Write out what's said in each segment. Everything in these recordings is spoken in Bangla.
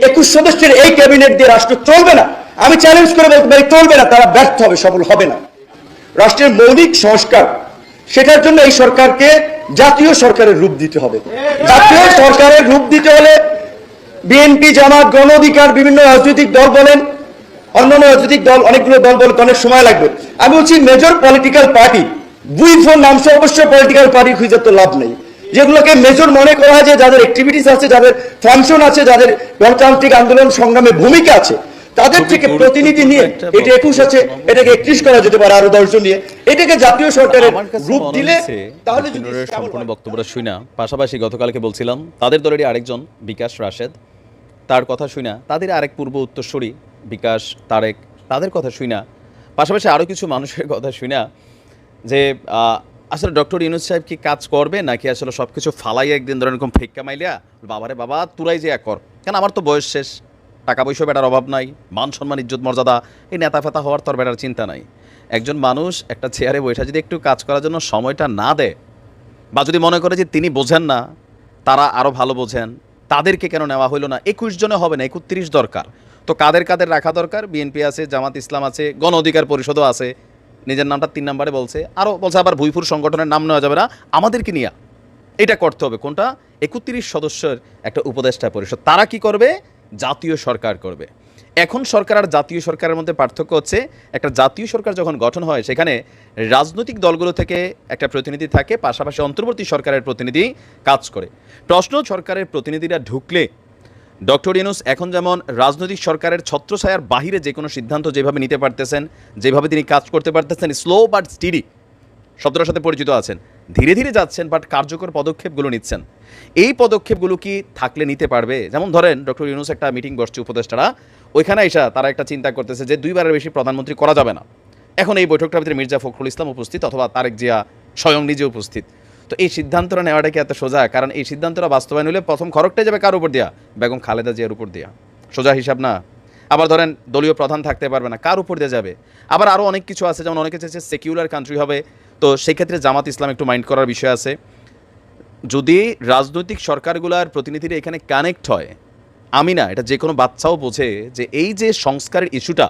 21 সদস্যের এই ক্যাবিনেট দিয়ে রাষ্ট্র চলবে না। আমি চ্যালেঞ্জ করে বলতে পারি চলবে না, তারা ব্যর্থ হবে, সফল হবে না। রাষ্ট্রের মৌলিক সংস্কার, সেটার জন্য এই সরকারকে জাতীয় সরকারের রূপ দিতে হবে। জাতীয় সরকারের রূপ দিতে হলে বিএনপি, জামাত, গণ অধিকার, বিভিন্ন রাজনৈতিক দল বলেন, অন্যান্য রাজনৈতিক দল, অনেকগুলো দল বলেন, অনেক সময় লাগবে। আমি বলছি মেজর পলিটিক্যাল পার্টি, বুই নামছে, অবশ্যই পলিটিক্যাল পার্টি খুঁজে তো লাভ নেই। যেগুলোকে মেজর মনে করা হয়, যে যাদের অ্যাক্টিভিটিস আছে, যাদের ফাংশন আছে, যাদের গণতান্ত্রিক আন্দোলন সংগ্রামে ভূমিকা আছে, তাদের থেকে প্রতিনিধি নিয়ে, এটা 21 আছে, এটাকে 31 করা যেতে পারে, আরো 10 জন নিয়ে এটাকে জাতীয় সরকারের রূপ দিলে, তাহলে সম্পূর্ণ বক্তব্যটা শুই না। পাশাপাশি গতকালকে বলছিলাম তাদের দলেরই আরেকজন বিকাশ রাশেদ, তার কথা শুই না, তাদের আরেক পূর্ব উত্তরসূরি বিকাশ তারেক, তাদের কথা শুই না। পাশাপাশি আরও কিছু মানুষের কথা শুই না, যে আসলে ডক্টর ইউনূস সাহেব কি কাজ করবে, নাকি আসলে সব কিছু ফালাই একদিন ধরে এরকম ফেক্কা মাইলিয়া বাবারে বাবা তুরাই যে কর, কেন আমার তো বয়স শেষ, টাকা পয়সা বেটার অভাব নাই, মান সম্মান ইজ্জত মর্যাদা, এই নেতা ফেতা হওয়ার তোর বেটার চিন্তা নাই। একজন মানুষ একটা চেয়ারে বসে যদি একটু কাজ করার জন্য সময়টা না দেয়, বা যদি মনে করে যে তিনি বোঝেন না, তারা আরও ভালো বোঝেন, তাদেরকে কেন নেওয়া হইলো না? 21 জনে হবে না, 31 দরকার। তো কাদের কাদের রাখা দরকার? বিএনপি আছে, জামাত ইসলাম আছে, গণ অধিকার পরিষদও আছে, নিজের নামটা 3 নম্বরে বলছে, আরও বলছে আবার ভুইফুর সংগঠনের নাম নেওয়া যাবে না, আমাদেরকে নিয়ে এটা করতে হবে। কোনটা? 31 সদস্যের একটা উপদেষ্টা পরিষদ। তারা কি করবে? জাতীয় সরকার করবে। এখন সরকার আর জাতীয় সরকারের মধ্যে পার্থক্য হচ্ছে, একটা জাতীয় সরকার যখন গঠন হয় সেখানে রাজনৈতিক দলগুলো থেকে একটা প্রতিনিধি থাকে, পাশাপাশি অন্তর্বর্তী সরকারের প্রতিনিধি কাজ করে। প্রশ্ন, সরকারের প্রতিনিধিরা ঢুকলে ডক্টর ইউনূস এখন যেমন রাজনৈতিক সরকারের ছত্রছায়ার বাহিরে যে কোনো সিদ্ধান্ত যেভাবে নিতে পারতেছেন, যেভাবে তিনি কাজ করতে পারতেছেন, স্লো বাট স্টিডি শব্দটার সাথে পরিচিত আছেন, ধীরে ধীরে যাচ্ছেন, বাট কার্যকর পদক্ষেপগুলো নিচ্ছেন। এই পদক্ষেপগুলো কি থাকলে নিতে পারবে? যেমন ধরেন ডক্টর ইউনূস একটা মিটিং বসছে উপদেষ্টারা, ওইখানে এসে তারা একটা চিন্তা করতেছে যে 2বারের বেশি প্রধানমন্ত্রী করা যাবে না। এখন এই বৈঠকটার ভিতরে মির্জা ফখরুল ইসলাম উপস্থিত, অথবা তারেক জিয়া স্বয়ং নিজে উপস্থিত। তো এই সিদ্ধান্তটা নেওয়াটা কি এত সোজা? কারণ এই সিদ্ধান্তটা বাস্তবায়ন হলে প্রথম খরকটাই যাবে কার উপর দেয়া? বেগম খালেদা জিয়ার উপর দেয়া। সোজা হিসাব না। আবার ধরেন দলীয় প্রধান থাকতে পারবে না, কার উপর দিয়ে যাবে? আবার আরও অনেক কিছু আছে, যেমন অনেকে চাইছে সেকুলার কান্ট্রি হবে, তো সেই ক্ষেত্রে জামাত ইসলাম একটু মাইন্ড করার বিষয় আছে। যদি রাজনৈতিক সরকারগুলোর প্রতিনিধিরা এখানে কানেক্ট হয়, আমি না, এটা যে কোনো বাচ্চাও বোঝে যে এই যে সংস্কারের ইস্যুটা,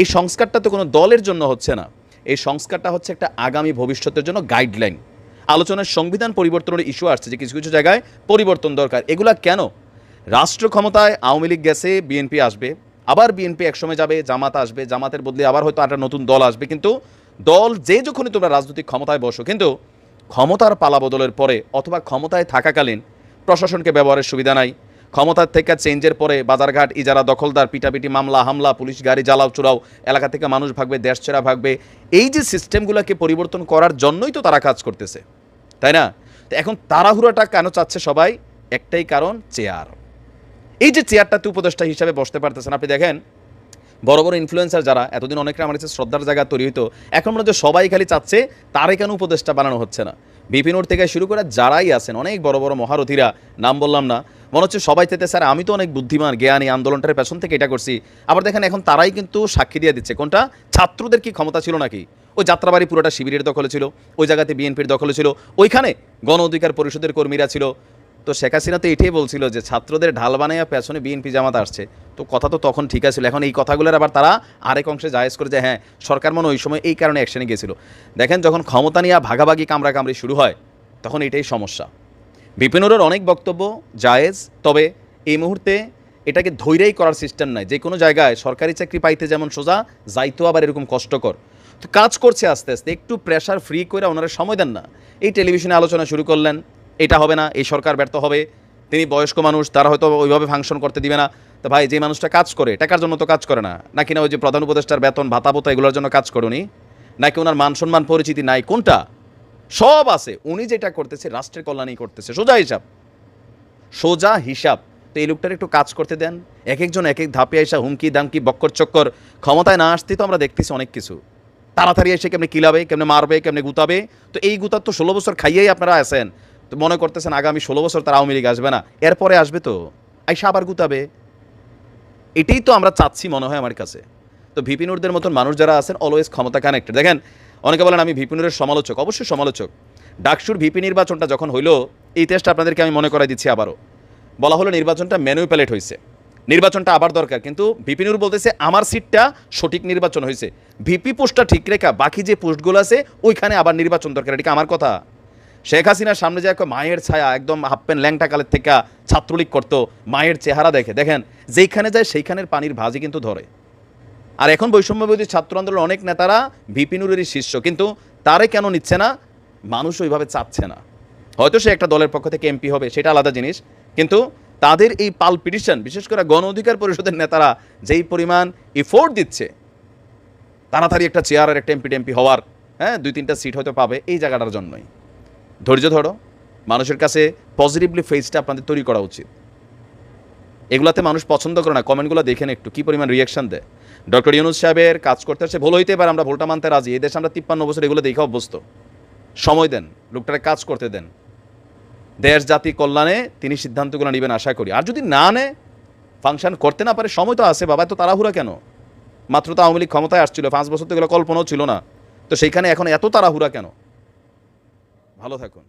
এই সংস্কারটা তো কোনো দলের জন্য হচ্ছে না, এই সংস্কারটা হচ্ছে একটা আগামী ভবিষ্যতের জন্য গাইডলাইন। আলোচনার সংবিধান পরিবর্তনের ইস্যু আসছে, যে কিছু কিছু জায়গায় পরিবর্তন দরকার। এগুলা কেন? রাষ্ট্র ক্ষমতায় আওয়ামী লীগ গেছে, বিএনপি আসবে, আবার বিএনপি একসময় যাবে, জামাত আসবে, জামাতের বদলে আবার হয়তো একটা নতুন দল আসবে। কিন্তু দল যে যখনই তোমরা রাজনৈতিক ক্ষমতায় বসো, কিন্তু ক্ষমতার পালা বদলের পরে অথবা ক্ষমতায় থাকাকালীন প্রশাসনকে ব্যবহারের সুবিধা নাই। ক্ষমতার থেকে চেঞ্জের পরে বাজারঘাট ইজারা, দখলদার, পিটাপিটি, মামলা হামলা, পুলিশ গাড়ি জ্বালাও চুরাও, এলাকা থেকে মানুষ ভাগবে, দেশ ছেড়া ভাগবে। এই যে সিস্টেমগুলোকে পরিবর্তন করার জন্যই তো তারা কাজ করতেছে, তাই না? তো এখন তাড়াহুড়োটা কেন চাচ্ছে সবাই? একটাই কারণ, চেয়ার। এই যে চেয়ারটাতে উপদেষ্টা হিসাবে বসতে পারতেছেন। আপনি দেখেন বড় বড় ইনফ্লুয়েন্সার যারা এতদিন অনেকটা আমার কাছে শ্রদ্ধার জায়গা তৈরি হইতো, এখন মনে হচ্ছে সবাই খালি চাচ্ছে তারে কেন উপদেষ্টা বানানো হচ্ছে না। বিপিনুর থেকে শুরু করে যারাই আছেন, অনেক বড় বড় মহারথীরা, নাম বললাম না, মনে হচ্ছে সবাই চাইতে স্যার আমি তো অনেক বুদ্ধিমান, জ্ঞানী, আন্দোলনটার পেছন থেকে এটা করছি। আবার দেখেন এখন তারাই কিন্তু সাক্ষী দিয়ে দিচ্ছে। কোনটা? ছাত্রদের কি ক্ষমতা ছিল নাকি? ওই যাত্রাবাড়ি পুরোটা শিবিরের দখলে ছিল, ওই জায়গাতে বিএনপির দখলে ছিল, ওইখানে গণ অধিকার পরিষদের কর্মীরা ছিল। তো শেখ হাসিনা তো এটাই বলছিল যে ছাত্রদের ঢাল বানাইয়া পেছনে বিএনপি জামাত আসছে। তো কথা তো তখন ঠিক আছিল। এখন এই কথাগুলোর আবার তারা আরেক অংশে জায়েজ করে যে হ্যাঁ সরকার মনে ওই সময় এই কারণে অ্যাকশনে গিয়েছিল। দেখেন যখন ক্ষমতা নিয়ে ভাগাভাগি কামড়াকামড়ি শুরু হয়, তখন এটাই সমস্যা। বিপিনুরের অনেক বক্তব্য জায়েজ, তবে এই মুহূর্তে এটাকে ধৈর্যই করার সিস্টেম নাই। যে কোনো জায়গায় সরকারি চাকরি পাইতে যেমন সোজা, যাইতেও আবার এরকম কষ্টকর। তো কাজ করছে আস্তে আস্তে, একটু প্রেশার ফ্রি করে ওনারা সময় দেন না। এই টেলিভিশনে আলোচনা শুরু করলেন, এটা হবে না, এই সরকার ব্যর্থ হবে, তিনি বয়স্ক মানুষ, তারা হয়তো ওইভাবে ফাংশন করতে দিবে না। তো ভাই, যে মানুষটা কাজ করে টাকার জন্য তো কাজ করে না, নাকি না ওই যে প্রধান উপদেষ্টার বেতন ভাতা বোতা এগুলোর জন্য কাজ করুনি, নাকি ওনার মান সম্মান পরিচিতি নাই? কোনটা? সব আছে। উনি যেটা করতেছে রাষ্ট্রের কল্যাণেই করতেছে, সোজা হিসাব, সোজা হিসাব। তো এই লোকটার একটু কাজ করতে দেন। এক একজন এক এক ধাপে আইসা হুমকি দামকি বক্কর চক্কর, ক্ষমতায় না আসতেই তো আমরা দেখতেছি অনেক কিছু। তাড়াতাড়ি এসে কেমনে কিলাবে, কেমনে মারবে, কেমনে গুতাবে। তো এই গুতার তো 16 বছর খাইয়েই আপনারা আছেন। তো মনে করতেছেন আগামী 16 বছর তার আওয়ামী লীগ আসবে না, এরপরে আসবে তো আইসা আবার গুতাবে। এটাই তো আমরা চাচ্ছি মনে হয় আমার কাছে। তো ভিপিনুরদের মতন মানুষ যারা আছেন অলওয়েজ ক্ষমতা কানেক্টেড। দেখেন অনেকে বলেন আমি ভিপিনুরের সমালোচক, অবশ্যই সমালোচক। ডাকসুর ভিপি নির্বাচনটা যখন হইলো, এই টেস্টটা আপনাদেরকে আমি মনে করাই দিচ্ছি আবারও। বলা হলো নির্বাচনটা ম্যানুপ্যালেট হয়েছে, নির্বাচনটা আবার দরকার, কিন্তু ভিপি নুর বলতেছে আমার সিটটা সঠিক নির্বাচন হয়েছে, ভিপি পোস্টটা ঠিক রেখা বাকি যে পোস্টগুলো আছে ওইখানে আবার নির্বাচন দরকার। এটা কি আমার কথা? শেখ হাসিনার সামনে যে মায়ের ছায়া, একদম হাফ প্যান্ট ল্যাংটা কালের থেকে ছাত্রলীগ করতো, মায়ের চেহারা দেখেন যেইখানে যায় সেইখানের পানির ভাজি কিন্তু ধরে। আর এখন বৈষম্যবিরোধী ছাত্র আন্দোলনের অনেক নেতারা ভিপি নুরেরই শিষ্য, কিন্তু তারে কেন নিচ্ছে না? মানুষ ওইভাবে চাচ্ছে না। হয়তো সে একটা দলের পক্ষ থেকে এমপি হবে, সেটা আলাদা জিনিস, কিন্তু তাদের এই পালপিটিশন, বিশেষ করে গণ অধিকার পরিষদের নেতারা যেই পরিমাণ এফোর্ট দিচ্ছে তাড়াতাড়ি একটা চেয়ার আর একটা এমপি হওয়ার, হ্যাঁ 2-3টা সিট হয়তো পাবে, এই জায়গাটার জন্যই। ধৈর্য ধরো, মানুষের কাছে পজিটিভলি ফেসটা আপনাদের তৈরি করা উচিত। এগুলাতে মানুষ পছন্দ করে না, কমেন্টগুলো দেখেন একটু কী পরিমাণ রিয়াকশন দেয়। ডক্টর ইউনূস সাহেবের কাজ করতে আসছে, ভুল হইতে পারে, আমরা ভুলটা মানতে রাজি। এই দেশে আমরা 53 বছর এগুলো দেখে অভ্যস্ত। সময় দেন, লোকটাকে কাজ করতে দেন, দেশ জাতি কল্যাণে তিনি সিদ্ধান্তগুলো নেবেন আশা করি। আর যদি না নেয়, ফাংশন করতে না পারে, সময় তো আছে বাবা, এত তাড়াহুড়া কেন? মাত্র তো আওয়ামী লীগ ক্ষমতায় আসছিল, 5 বছর তো এগুলো কল্পনাও ছিল না, তো সেইখানে এখন এত তাড়াহুড়া কেন? ভালো থাকুন।